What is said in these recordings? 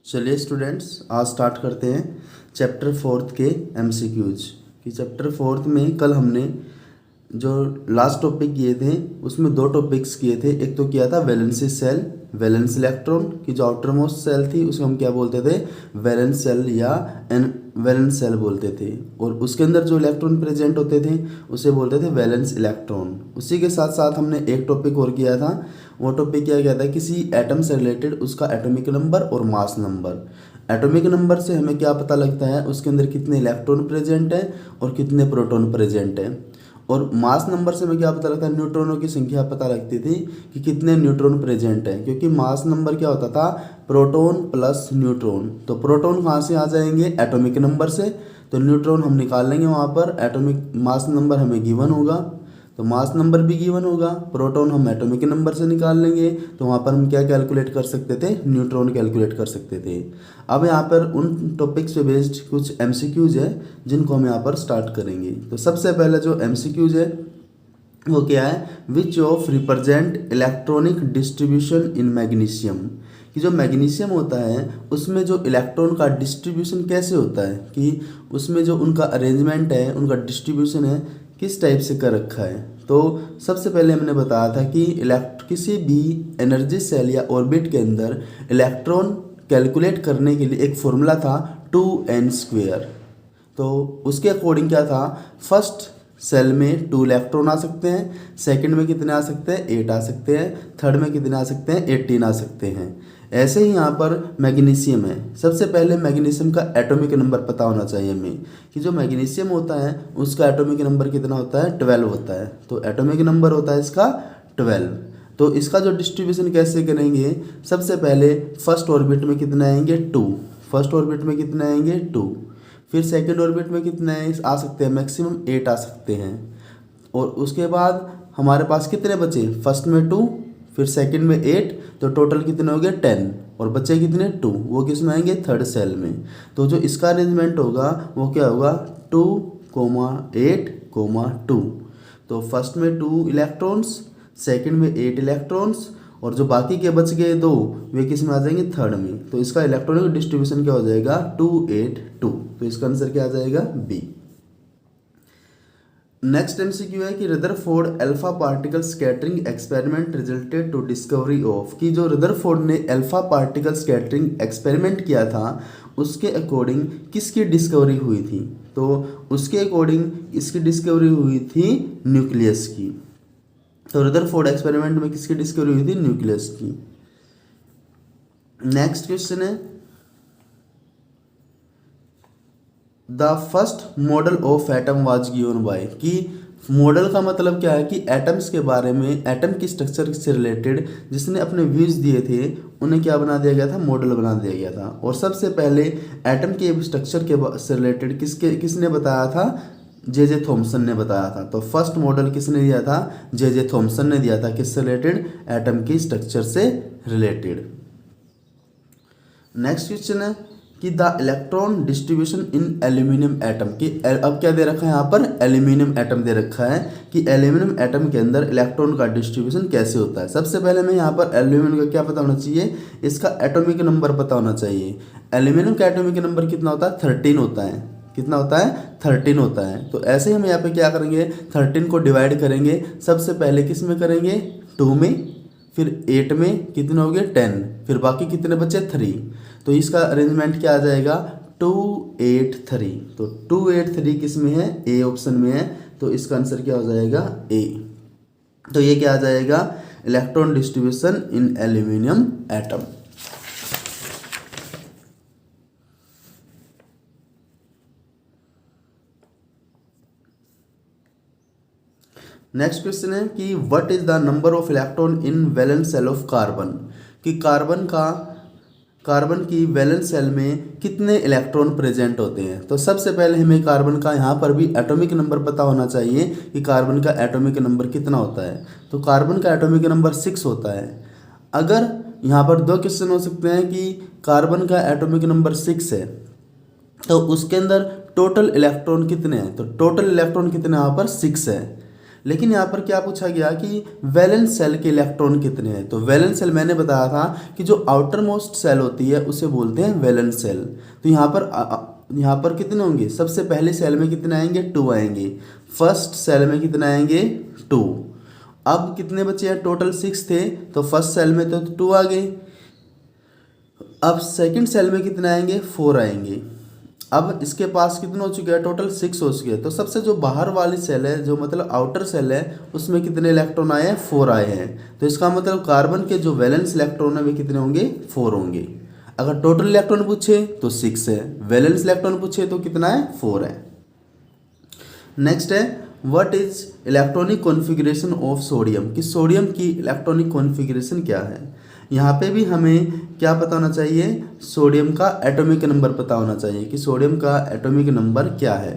चलिए स्टूडेंट्स, आज स्टार्ट करते हैं चैप्टर फोर्थ के एमसीक्यूज। कि चैप्टर फोर्थ में कल हमने जो लास्ट टॉपिक किए थे उसमें दो टॉपिक्स किए थे। एक तो किया था वैलेंसी सेल, वैलेंस इलेक्ट्रॉन की जो आउटर मोस्ट सेल थी उसको हम क्या बोलते थे, वैलेंस सेल या एन वैलेंस सेल बोलते थे। और उसके अंदर जो इलेक्ट्रॉन प्रेजेंट होते थे उसे बोलते थे वैलेंस इलेक्ट्रॉन। उसी के साथ साथ हमने एक टॉपिक और किया था। वो टॉपिक क्या गया था, किसी एटम से रिलेटेड उसका एटॉमिक नंबर और मास नंबर। एटॉमिक नंबर से हमें क्या पता लगता है, उसके अंदर कितने इलेक्ट्रॉन प्रेजेंट है और कितने प्रोटॉन प्रेजेंट है। और मास नंबर से हमें क्या पता लगता है, न्यूट्रॉनों की संख्या पता लगती थी कि कितने न्यूट्रॉन प्रेजेंट है। क्योंकि मास नंबर क्या होता था, प्रोटॉन प्लस न्यूट्रॉन। तो प्रोटॉन कहाँ से आ जाएंगे, एटॉमिक नंबर से। तो न्यूट्रॉन हम निकाल लेंगे वहाँ पर, एटॉमिक मास नंबर हमें गिवन होगा तो मास नंबर भी गिवन होगा। प्रोटॉन हम एटॉमिक नंबर से निकाल लेंगे तो वहाँ पर हम क्या कैलकुलेट कर सकते थे, न्यूट्रॉन कैलकुलेट कर सकते थे। अब यहाँ पर उन टॉपिक्स पे बेस्ड कुछ एमसीक्यूज है जिनको हम यहाँ पर स्टार्ट करेंगे। तो सबसे पहले जो एमसीक्यूज है वो क्या है, which of represent electronic distribution in magnesium. कि जो मैग्नीशियम होता है उसमें जो इलेक्ट्रॉन का डिस्ट्रीब्यूशन कैसे होता है, कि उसमें जो उनका अरेंजमेंट है, उनका डिस्ट्रीब्यूशन है किस टाइप से कर रखा है। तो सबसे पहले हमने बताया था कि किसी भी एनर्जी सेल या ऑर्बिट के अंदर इलेक्ट्रॉन कैलकुलेट करने के लिए एक फॉर्मूला था 2n²। तो उसके अकॉर्डिंग क्या था, फर्स्ट सेल में 2 इलेक्ट्रॉन आ सकते हैं, सेकंड में कितने आ सकते हैं, 8 आ सकते हैं, थर्ड में कितने आ सकते हैं, 18 आ सकते हैं। ऐसे ही यहाँ पर मैग्नीशियम है। सबसे पहले मैग्नीशियम का एटॉमिक नंबर पता होना चाहिए हमें, कि जो मैग्नीशियम होता है उसका एटॉमिक नंबर कितना होता है, 12 होता है। तो एटॉमिक नंबर होता है इसका 12। तो इसका जो डिस्ट्रीब्यूशन कैसे करेंगे, सबसे पहले फर्स्ट ऑर्बिट में कितने आएंगे, 2। फर्स्ट ऑर्बिट में कितने आएंगे, 2। फिर सेकेंड ऑर्बिट में कितने आ सकते हैं, मैक्सिमम 8 आ सकते हैं। और उसके बाद हमारे पास कितने बचे, फर्स्ट में 2, फिर सेकंड में 8, तो टोटल कितने हो गए 10। और बचे कितने 2, वो किस में आएंगे, थर्ड सेल में। तो जो इसका अरेंजमेंट होगा वो क्या होगा, 2,8,2। तो फर्स्ट में 2 इलेक्ट्रॉन्स, सेकंड में 8 इलेक्ट्रॉन्स, और जो बाकी के बच गए 2 वे किस में आ जाएंगे, थर्ड में। तो इसका इलेक्ट्रॉनिक डिस्ट्रीब्यूशन क्या हो जाएगा, 2,8,2। तो इसका आंसर क्या आ जाएगा, बी। नेक्स्ट एमसीक्यू है कि Rutherford alpha particle scattering experiment resulted to discovery of. कि जो रदरफोर्ड ने अल्फा पार्टिकल स्कैटरिंग एक्सपेरिमेंट किया था उसके अकॉर्डिंग किसकी डिस्कवरी हुई थी। तो उसके अकॉर्डिंग इसकी डिस्कवरी हुई थी न्यूक्लियस की। तो रदरफोर्ड एक्सपेरिमेंट में किसकी डिस्कवरी हुई थी, न्यूक्लियस की। नेक्स्ट क्वेश्चन है, the first model of atom was given by. कि मॉडल का मतलब क्या है, कि एटम्स के बारे में, एटम की स्ट्रक्चर से रिलेटेड जिसने अपने व्यूज दिए थे उन्हें क्या बना दिया गया था, मॉडल बना दिया गया था। और सबसे पहले एटम के स्ट्रक्चर के से रिलेटेड किसने बताया था, जे थॉमसन ने बताया था। तो फर्स्ट मॉडल किसने दिया था, जे थॉमसन ने दिया था। किससे रिलेटेड, एटम की स्ट्रक्चर से रिलेटेड। नेक्स्ट क्वेश्चन है कि the electron distribution in aluminium atom. की अब क्या दे रखा है यहाँ पर, एल्यूमिनियम एटम दे रखा है कि एल्यूमिनियम एटम के अंदर इलेक्ट्रॉन का डिस्ट्रीब्यूशन कैसे होता है। सबसे पहले हमें यहाँ पर एल्यूमिनियम का क्या पता होना चाहिए, इसका एटॉमिक नंबर पता होना चाहिए। एल्यूमिनियम का एटॉमिक नंबर कितना होता है, 13 होता है। कितना होता है, 13 होता है। तो ऐसे ही हम यहाँ पे क्या करेंगे, 13 को डिवाइड करेंगे। सबसे पहले किस में करेंगे, 2 में, फिर 8 में, कितने हो गए 10, फिर बाकी कितने बचे 3। तो इसका अरेंजमेंट क्या आ जाएगा, 283। तो 283 किस में है, ए ऑप्शन में है। तो इसका आंसर क्या हो जाएगा, ए। तो ये क्या आ जाएगा, electron distribution in aluminium atom. Next question है कि what is the number of electron in valence shell of carbon. कि कार्बन की वैलेंस सेल में कितने इलेक्ट्रॉन प्रेजेंट होते हैं। तो सबसे पहले हमें कार्बन का यहाँ पर भी एटॉमिक नंबर पता होना चाहिए कि कार्बन का एटॉमिक नंबर कितना होता है। तो कार्बन का एटॉमिक नंबर 6 होता है। अगर यहाँ पर दो क्वेश्चन हो सकते हैं कि कार्बन का एटॉमिक नंबर 6 है तो उसके अंदर टोटल इलेक्ट्रॉन कितने हैं। तो टोटल इलेक्ट्रॉन कितने यहाँ पर 6 है। लेकिन यहाँ पर क्या पूछा गया कि वैलेंस सेल के इलेक्ट्रॉन कितने हैं। तो वैलेंस सेल मैंने बताया था कि जो आउटर मोस्ट सेल होती है उसे बोलते हैं वैलेंस सेल। तो यहाँ पर कितने होंगे, सबसे पहले सेल में कितने आएंगे, 2 आएंगे। फर्स्ट सेल में कितने आएंगे, 2। अब कितने बचे हैं, टोटल 6 थे, तो फर्स्ट सेल में तो 2 आ गए। अब सेकंड सेल में कितने आएंगे, 4 आएंगे। अब इसके पास कितने हो चुके हैं, टोटल 6 हो चुके हैं। तो सबसे जो बाहर वाली सेल है, जो मतलब आउटर सेल है, उसमें कितने इलेक्ट्रॉन आए हैं, 4 आए हैं। तो इसका मतलब कार्बन के जो वैलेंस इलेक्ट्रॉन है वे कितने होंगे, 4 होंगे। अगर टोटल इलेक्ट्रॉन पूछे तो 6 है, वैलेंस इलेक्ट्रॉन पूछे तो कितना है, 4 है। नेक्स्ट है what is electronic configuration of sodium, कि सोडियम की इलेक्ट्रॉनिक कॉन्फ़िगरेशन क्या है। यहाँ पे भी हमें क्या पता होना चाहिए, सोडियम का एटॉमिक नंबर पता होना चाहिए कि सोडियम का एटॉमिक नंबर क्या है।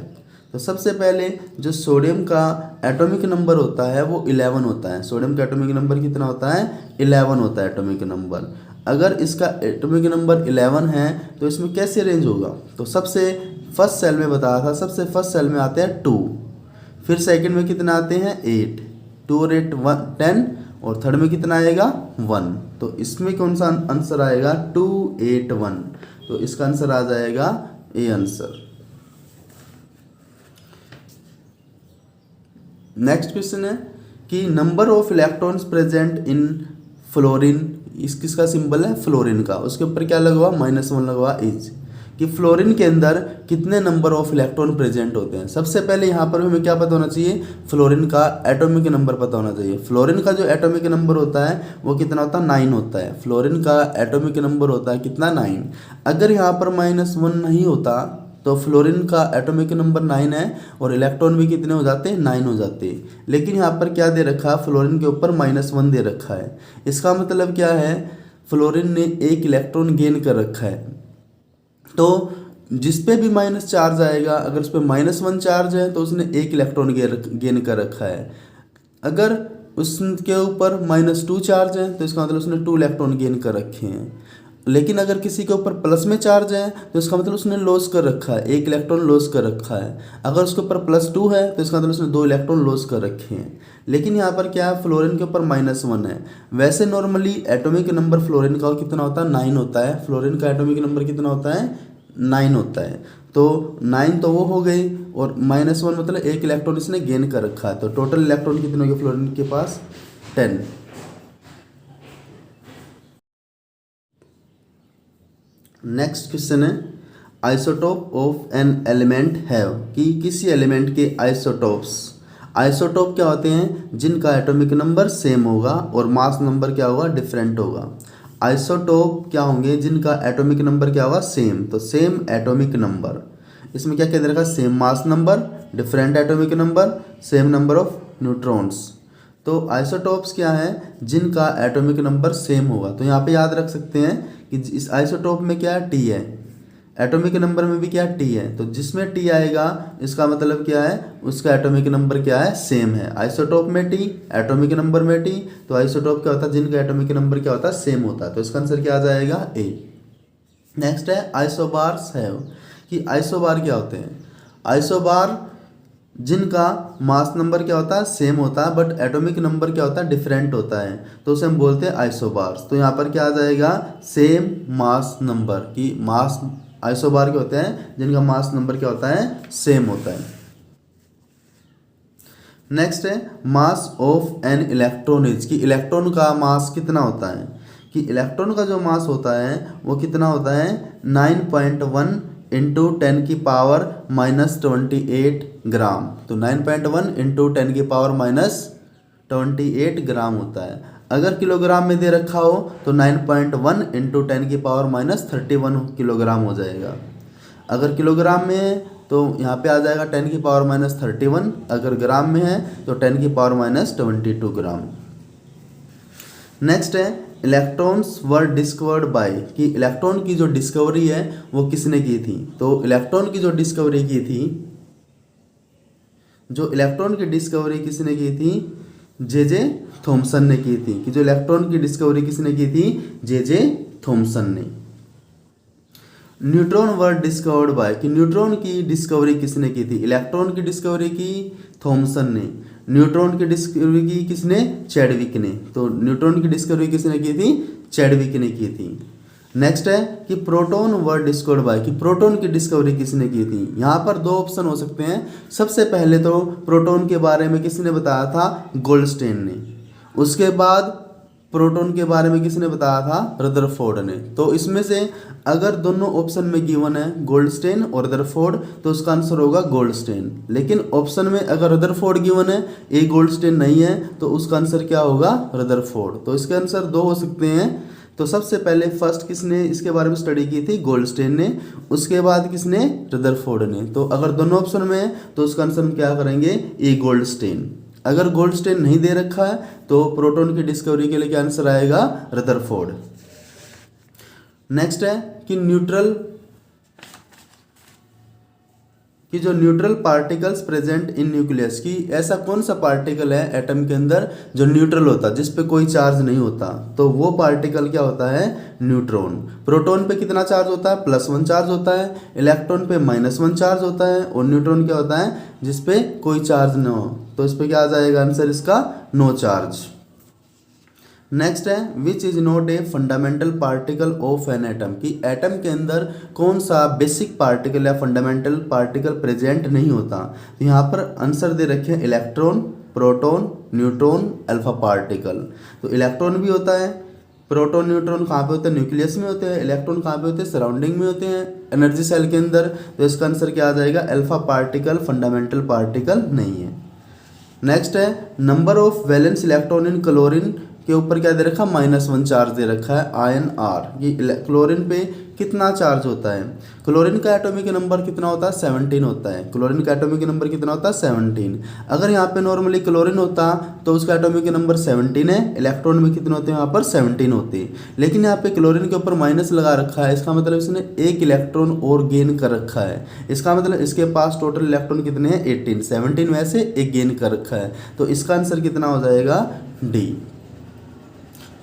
तो सबसे पहले जो सोडियम का एटॉमिक नंबर होता है वो 11 होता है। सोडियम का एटॉमिक नंबर कितना होता है, 11 होता है एटॉमिक नंबर। अगर इसका एटॉमिक नंबर 11 है तो इसमें कैसे अरेंज होगा, तो सबसे फर्स्ट सेल में बताया था, सबसे फर्स्ट सेल में आते हैं 2, फिर सेकंड में कितना आते हैं 8, 2 और 8 10, और थर्ड में कितना आएगा 1। तो इसमें कौन सा आंसर आएगा, 2 8 1। तो इसका आंसर आ जाएगा ए आंसर। नेक्स्ट क्वेश्चन है कि number of electrons present in fluorine, किसका सिंबल है, फ्लोरीन का, उसके ऊपर क्या लगा हुआ, -1 लगा हुआ इज, कि फ्लोरीन के अंदर कितने नंबर ऑफ इलेक्ट्रॉन प्रेजेंट होते हैं। सबसे पहले यहाँ पर हमें क्या पता होना चाहिए, फ्लोरीन का एटॉमिक नंबर पता होना चाहिए। फ्लोरीन का जो एटॉमिक नंबर होता है वो कितना होता है, 9 होता है। फ्लोरीन का एटॉमिक नंबर होता है कितना, 9। अगर यहाँ पर -1 नहीं होता तो फ्लोरीन का एटॉमिक नंबर 9 है और इलेक्ट्रॉन भी कितने हो जाते हैं, 9 हो जाते हैं। लेकिन यहाँ पर क्या दे रखा है, फ्लोरीन के ऊपर -1 दे रखा है। इसका मतलब क्या है, फ्लोरीन ने 1 इलेक्ट्रॉन गेन कर रखा है। तो जिस पे भी माइनस चार्ज आएगा, अगर उस पर -1 चार्ज है तो उसने 1 इलेक्ट्रॉन गेन कर रखा है। अगर उसके ऊपर -2 चार्ज है तो इसका मतलब उसने 2 इलेक्ट्रॉन गेन कर रखे हैं। लेकिन अगर किसी के ऊपर प्लस में चार्ज है तो इसका मतलब उसने लॉस कर रखा है, 1 इलेक्ट्रॉन लॉस कर रखा है। अगर उसके ऊपर +2 है तो इसका मतलब उसने 2 इलेक्ट्रॉन लॉस कर रखे हैं। लेकिन यहाँ पर क्या है, फ्लोरीन के ऊपर -1 है। वैसे नॉर्मली एटॉमिक नंबर फ्लोरीन का कितना होता है, 9 होता है। फ्लोरीन का एटॉमिक नंबर कितना होता है, 9 होता है। तो 9 तो वो हो गई, और -1 मतलब 1 इलेक्ट्रॉन इसने गेन कर रखा है। तो टोटल इलेक्ट्रॉन कितने हो गए फ्लोरीन के पास, 10। नेक्स्ट क्वेश्चन है isotope of an element have, कि किसी एलिमेंट के आइसोटोप्स, आइसोटोप क्या होते हैं, जिनका एटॉमिक नंबर सेम होगा और मास नंबर क्या होगा, डिफरेंट होगा। आइसोटोप क्या होंगे, जिनका एटॉमिक नंबर क्या होगा, सेम। तो सेम एटॉमिक नंबर, इसमें क्या कह रखा, same mass number, different atomic number, same number of neutrons. तो आइसोटोप्स क्या है, जिनका एटॉमिक नंबर सेम होगा। तो यहाँ पे याद रख सकते हैं कि इस आइसोटोप में क्या है, टी है, एटॉमिक नंबर में भी क्या टी है। तो जिसमें टी आएगा इसका मतलब क्या है, उसका एटॉमिक नंबर क्या है, सेम है। आइसोटोप में टी, एटॉमिक नंबर में टी। तो आइसोटोप क्या होता है, जिनका एटॉमिक नंबर क्या होता है, सेम होता है। तो इसका आंसर क्या आ जाएगा, ए। नेक्स्ट है आइसोबार्स है, कि आइसोबार क्या होते हैं। आइसोबार जिनका मास नंबर क्या होता है, सेम होता है, बट एटॉमिक नंबर क्या होता है, डिफरेंट होता है। तो उसे हम बोलते हैं आइसोबार्स। तो यहाँ पर क्या आ जाएगा, सेम मास नंबर, की मास आइसोबार के होते हैं जिनका मास नंबर क्या होता है, सेम होता है। नेक्स्ट है mass of an electron is, कि इलेक्ट्रॉन का मास कितना होता है। कि इलेक्ट्रॉन का जो मास होता है वो कितना होता है, 9.1 × 10⁻⁻28 ग्राम। तो 9.1 × 10⁻⁻28 ग्राम होता है। अगर किलोग्राम में दे रखा हो तो 9.1 × 10⁻31 किलोग्राम हो जाएगा। अगर किलोग्राम में है तो यहाँ पे आ जाएगा 10⁻31, अगर ग्राम में है तो 10⁻22 ग्राम। नेक्स्ट है इलेक्ट्रॉन्स वर डिस्कवर्ड बाय, कि इलेक्ट्रॉन की जो डिस्कवरी है वो किसने की थी। तो इलेक्ट्रॉन की जो डिस्कवरी की थी, जो इलेक्ट्रॉन की डिस्कवरी किसने की थी, जे थॉमसन ने की थी। कि जो इलेक्ट्रॉन की डिस्कवरी किसने की थी, जे थॉमसन ने। न्यूट्रॉन वर डिस्कवर्ड बाय, कि न्यूट्रॉन की डिस्कवरी किसने की थी। इलेक्ट्रॉन की डिस्कवरी की थॉमसन ने, न्यूट्रॉन की डिस्कवरी की किसने? चैडविक ने। तो न्यूट्रॉन की डिस्कवरी किसने की थी? चैडविक ने की थी। नेक्स्ट है कि प्रोटॉन वर डिस्कवर्ड बाय, कि प्रोटॉन की डिस्कवरी किसने की थी? यहाँ पर दो ऑप्शन हो सकते हैं। सबसे पहले तो प्रोटॉन के बारे में किसने बताया था? गोल्डस्टेन ने। उसके बाद प्रोटॉन के बारे में किसने बताया था? रदरफोर्ड ने। तो इसमें से अगर दोनों ऑप्शन में गिवन है गोल्डस्टेन और रदरफोर्ड तो उसका आंसर होगा गोल्डस्टेन। लेकिन ऑप्शन में अगर रदरफोर्ड गिवन है, ए गोल्डस्टेन नहीं है, तो उसका आंसर क्या होगा? रदरफोर्ड। तो इसके आंसर दो हो सकते हैं। तो सबसे पहले फर्स्ट किसने इसके बारे में स्टडी की थी? गोल्डस्टेन ने। उसके बाद किसने? रदरफोर्ड ने। तो अगर दोनों ऑप्शन में है तो उसका आंसर हम क्या करेंगे? ए गोल्डस्टेन। अगर गोल्डस्टेन नहीं दे रखा है तो प्रोटॉन की डिस्कवरी के लिए क्या आंसर आएगा? रदरफोर्ड। नेक्स्ट है कि जो neutral particles present in nucleus, की ऐसा कौन सा पार्टिकल है एटम के अंदर जो न्यूट्रल होता है, जिस पे कोई चार्ज नहीं होता? तो वो पार्टिकल क्या होता है? न्यूट्रॉन। प्रोटॉन पे कितना चार्ज होता है? +1 चार्ज होता है। इलेक्ट्रॉन पे -1 चार्ज होता है। और न्यूट्रॉन क्या होता है? जिस पे कोई चार्ज न हो। तो इस पर क्या आ जाएगा आंसर इसका? No charge. नेक्स्ट है which is not a fundamental particle of an atom, की एटम के अंदर कौन सा बेसिक पार्टिकल या फंडामेंटल पार्टिकल प्रेजेंट नहीं होता? तो यहाँ पर आंसर दे रखे हैं electron, proton, neutron, alpha particle. तो इलेक्ट्रॉन भी होता है, प्रोटॉन न्यूट्रॉन कहाँ पे होते हैं? न्यूक्लियस में होते हैं। इलेक्ट्रॉन कहाँ पे होते हैं? सराउंडिंग में होते हैं, एनर्जी सेल के अंदर। तो इसका आंसर क्या आ जाएगा? अल्फा पार्टिकल फंडामेंटल पार्टिकल नहीं है। नेक्स्ट है number of valence electron in chlorine के ऊपर क्या दे रखा? -1 चार्ज दे रखा है, आयन आर। ये क्लोरीन पे कितना चार्ज होता है? क्लोरीन का एटॉमिक नंबर कितना होता है? 17 होता है। क्लोरीन का एटॉमिक नंबर कितना होता है? 17। अगर यहाँ पे नॉर्मली क्लोरीन होता तो उसका एटॉमिक नंबर 17 है। इलेक्ट्रॉन में कितने होते हैं? यहाँ पर 17 होते हैं। लेकिन यहाँ पे क्लोरीन के ऊपर माइनस लगा रखा है, इसका मतलब इसने एक इलेक्ट्रॉन और गेन कर रखा है। इसका मतलब इसके पास टोटल इलेक्ट्रॉन कितने हैं? 18। 17 में से एक गेन कर रखा है। तो इसका आंसर कितना हो जाएगा? डी।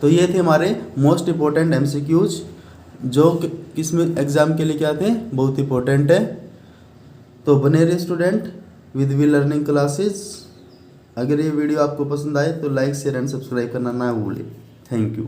तो ये थे हमारे मोस्ट इंपॉर्टेंट एमसीक्यूज जो किसमें एग्ज़ाम के लिए क्या थे? बहुत इंपॉर्टेंट है। तो बने रहिए student with we learning classes. अगर ये वीडियो आपको पसंद आए तो लाइक, शेयर एंड सब्सक्राइब करना ना भूलें। Thank you.